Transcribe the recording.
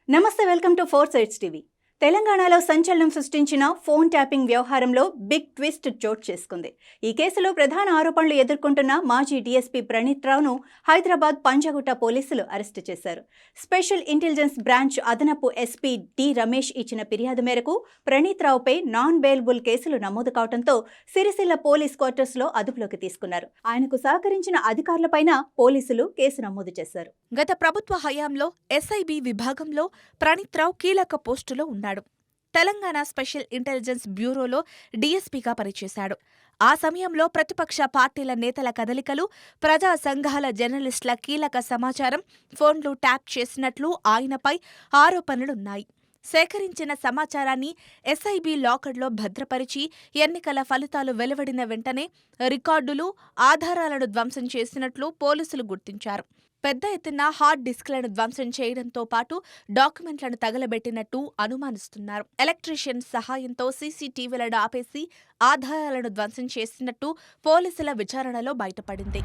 నమస్తే, welcome to 4 sides TV. తెలంగాణలో సంచలనం సృష్టించిన ఫోన్ ట్యాపింగ్ వ్యవహారంలో బిగ్ ట్విస్ట్ చోటు చేసుకుంది. ఈ కేసులో ప్రధాన ఆరోపణలు ఎదుర్కొంటున్న మాజీ డీఎస్పీ ప్రణీత్ రావును హైదరాబాద్ పంజాగుట్ట పోలీసులు అరెస్టు చేశారు. స్పెషల్ ఇంటెలిజెన్స్ బ్రాంచ్ అదనపు ఎస్పీ డి రమేష్ ఇచ్చిన ఫిర్యాదు మేరకు ప్రణీత్ రావుపై నాన్ బెయిలబుల్ కేసులు నమోదు కావడంతో సిరిసిల్ల పోలీస్ క్వార్టర్స్లో అదుపులోకి తీసుకున్నారు. ఆయనకు సహకరించిన అధికారులపైన పోలీసులు కేసు నమోదు చేశారు. గత ప్రభుత్వ హయాంలో ఎస్ఐబి విభాగంలో ప్రణీత్ రావు కీలక పోస్టులో ఉన్నాడు. తెలంగాణ స్పెషల్ ఇంటెలిజెన్స్ బ్యూరోలో డీఎస్పీగా పనిచేశాడు. ఆ సమయంలో ప్రతిపక్ష పార్టీల నేతల కదలికలు, ప్రజా సంఘాల జర్నలిస్టుల కీలక సమాచారం ఫోన్లు ట్యాప్ చేసినట్లు ఆయనపై ఆరోపణలున్నాయి. సేకరించిన సమాచారాన్ని ఎస్ఐబి లాకర్లో భద్రపరిచి ఎన్నికల ఫలితాలు వెలువడిన వెంటనే రికార్డులు, ఆధారాలను ధ్వంసం చేసినట్లు పోలీసులు గుర్తించారు. పెద్ద ఎత్తున హార్డ్ డిస్క్లను ధ్వంసం చేయడంతో పాటు డాక్యుమెంట్లను తగలబెట్టినట్టు అనుమానిస్తున్నారు. ఎలక్ట్రీషియన్ సహాయంతో సీసీటీవీలను ఆపేసి ఆధారాలను ధ్వంసం చేసినట్టు పోలీసుల విచారణలో బయటపడింది.